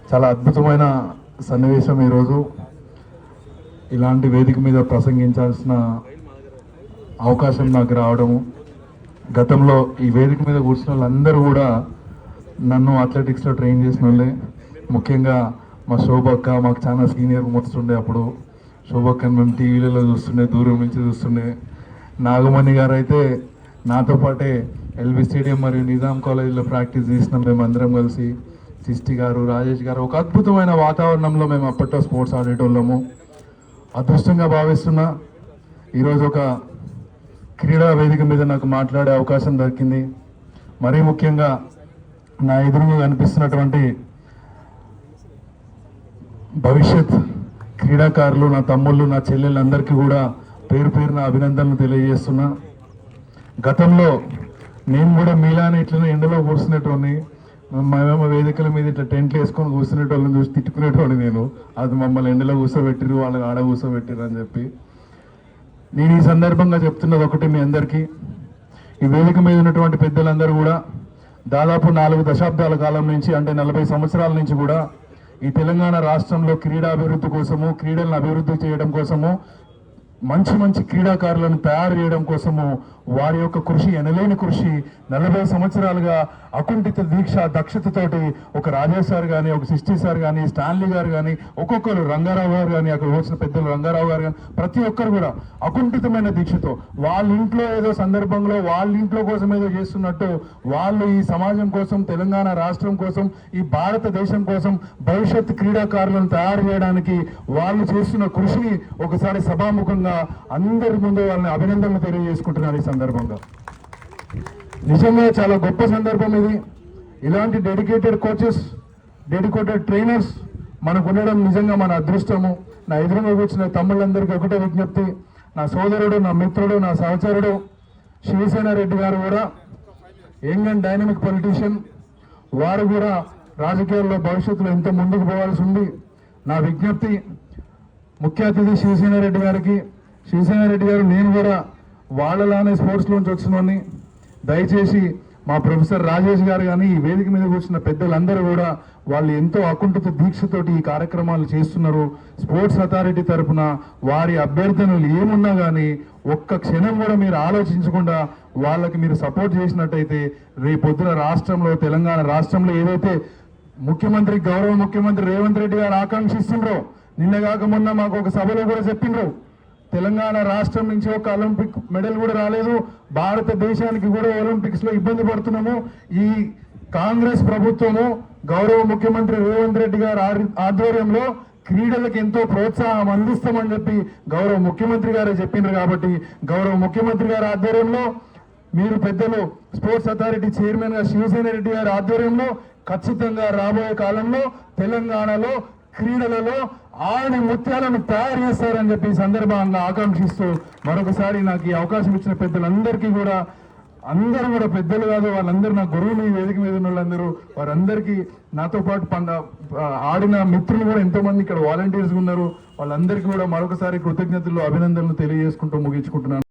చాలా అద్భుతమైన సన్నివేశం ఈరోజు. ఇలాంటి వేదిక మీద ప్రసంగించాల్సిన అవకాశం నాకు రావడము. గతంలో ఈ వేదిక మీద కూర్చున్న వాళ్ళందరూ కూడా నన్ను అథ్లెటిక్స్లో ట్రైన్ చేసిన వాళ్ళే. ముఖ్యంగా మా శోభక్క మాకు చాలా సీనియర్ మోస్తుండే. అప్పుడు శోభక్కని మేము టీవీలలో చూస్తుండే, దూరం నుంచి చూస్తుండే. నాగమణి గారు అయితే నాతో పాటే ఎల్బీ స్టేడియం మరియు నిజాం కాలేజీలో ప్రాక్టీస్ చేసినాం మేమందరం కలిసి. చిష్టి గారు, రాజేష్ గారు, ఒక అద్భుతమైన వాతావరణంలో మేము అప్పట్లో స్పోర్ట్స్ ఆడేటోళ్ళము. అదృష్టంగా భావిస్తున్నా ఈరోజు ఒక క్రీడా వేదిక మీద నాకు మాట్లాడే అవకాశం దక్కింది. మరీ ముఖ్యంగా నా ఎదురుగా కనిపిస్తున్నటువంటి భవిష్యత్ క్రీడాకారులు, నా తమ్ముళ్ళు, నా చెల్లెళ్ళందరికీ కూడా పేరు పేరున అభినందనలు తెలియజేస్తున్నా. గతంలో నేను కూడా మీలానే ఇట్లనే ఎండలో కూర్చునేటోని, మేమేమో వేదికల మీద ఇట్లా టెంట్లు వేసుకొని కూర్చునేటోళ్ళని చూసి తిట్టుకునేటోని. నేను అది మమ్మల్ని ఎండలో కూర్చోబెట్టిరు, వాళ్ళని ఆడ కూర్చోబెట్టిరు అని చెప్పి. నేను ఈ సందర్భంగా చెప్తున్నది ఒకటి మీ అందరికీ, ఈ వేదిక మీద ఉన్నటువంటి పెద్దలందరూ కూడా దాదాపు 4 దశాబ్దాల కాలం నుంచి, అంటే 40 సంవత్సరాల నుంచి కూడా ఈ తెలంగాణ రాష్ట్రంలో క్రీడా అభివృద్ధి కోసము, క్రీడలను అభివృద్ధి చేయడం కోసము, మంచి మంచి క్రీడాకారులను తయారు చేయడం కోసము వారి యొక్క కృషి, ఎనలేని కృషి 40 సంవత్సరాలుగా అకుంఠిత దీక్ష, దక్షతతోటి ఒక రాజేష్ సార్ కానీ, ఒక సిస్టీ సార్ కానీ, స్టాన్లీ గారు కానీ, ఒక్కొక్కరు రంగారావు గారు కానీ, అక్కడ వచ్చిన పెద్దలు రంగారావు గారు కానీ, ప్రతి ఒక్కరు కూడా అకుంఠితమైన దీక్షతో వాళ్ళ ఇంట్లో ఏదో సందర్భంలో వాళ్ళ ఇంట్లో కోసం ఏదో చేస్తున్నట్టు వాళ్ళు ఈ సమాజం కోసం, తెలంగాణ రాష్ట్రం కోసం, ఈ భారతదేశం కోసం భవిష్యత్ క్రీడాకారులను తయారు చేయడానికి వాళ్ళు చేస్తున్న కృషిని ఒకసారి సభాముఖంగా అందరి ముందు వాళ్ళని అభినందనలు తెలియజేసుకుంటున్నారు. ఈ సందర్భంగా నిజంగా చాలా గొప్ప సందర్భం ఇది. ఇలాంటి డెడికేటెడ్ కోచెస్, డెడికేటెడ్ ట్రైనర్స్ మనకు ఉండడం నిజంగా మన అదృష్టము. నా ఎదురుగా కూర్చున్న తమ్ముళ్ళందరికీ ఒకటే విజ్ఞప్తి, నా సోదరుడు, నా మిత్రుడు, నా సహచరుడు శివసేన రెడ్డి గారు కూడా యంగ్ అండ్ డైనమిక్ పొలిటీషియన్. వారు కూడా రాజకీయాల్లో భవిష్యత్తులో ఎంతో ముందుకు పోవాల్సి ఉంది. నా విజ్ఞప్తి ముఖ్య అతిథి శివసేన రెడ్డి గారికి, శివసేన రెడ్డి గారు నేను కూడా వాళ్ళలానే స్పోర్ట్స్లోంచి వచ్చినోని, దయచేసి మా ప్రొఫెసర్ రాజేష్ గారు కానీ, ఈ వేదిక మీద కూర్చున్న పెద్దలందరూ కూడా వాళ్ళు ఎంతో అకుంఠిత దీక్షతోటి ఈ కార్యక్రమాలు చేస్తున్నారు. స్పోర్ట్స్ అథారిటీ తరఫున వారి అభ్యర్థనలు ఏమున్నా కానీ ఒక్క క్షణం కూడా మీరు ఆలోచించకుండా వాళ్ళకి మీరు సపోర్ట్ చేసినట్టయితే రేపొద్దున రాష్ట్రంలో, తెలంగాణ రాష్ట్రంలో ఏదైతే ముఖ్యమంత్రి, గౌరవ ముఖ్యమంత్రి రేవంత్ రెడ్డి గారు ఆకాంక్షిస్తుండ్రో, నిన్న కాక మొన్న మాకు ఒక సభలో కూడా చెప్పిండ్రు, తెలంగాణ రాష్ట్రం నుంచి ఒక ఒలింపిక్ మెడల్ కూడా రాలేదు, భారతదేశానికి కూడా ఒలింపిక్స్ లో ఇబ్బంది పడుతున్నాము. ఈ కాంగ్రెస్ ప్రభుత్వము, గౌరవ ముఖ్యమంత్రి రేవంత్ రెడ్డి గారి ఆధ్వర్యంలో క్రీడలకు ఎంతో ప్రోత్సాహం అందిస్తామని చెప్పి గౌరవ ముఖ్యమంత్రి గారే చెప్పిండ్రు. కాబట్టి గౌరవ ముఖ్యమంత్రి గారి ఆధ్వర్యంలో, మీరు పెద్దలు స్పోర్ట్స్ అథారిటీ చైర్మన్ గా శివసేన రెడ్డి గారి ఆధ్వర్యంలో ఖచ్చితంగా రాబోయే కాలంలో తెలంగాణలో క్రీడలలో ఆడి ముత్యాలను తయారు చేస్తారని చెప్పి సందర్భంగా ఆకాంక్షిస్తూ మరొకసారి నాకు ఈ అవకాశం ఇచ్చిన పెద్దలందరికీ కూడా, అందరూ కూడా పెద్దలు కాదు, వాళ్ళందరూ నా గురువుని, వేదిక మీద ఉన్న వాళ్ళందరూ, వారందరికీ నాతో పాటు ఆడిన మిత్రులు కూడా ఎంతో మంది ఇక్కడ వాలంటీర్స్ ఉన్నారు. వాళ్ళందరికీ కూడా మరొకసారి కృతజ్ఞతలు, అభినందనలు తెలియజేసుకుంటూ ముగించుకుంటున్నాను.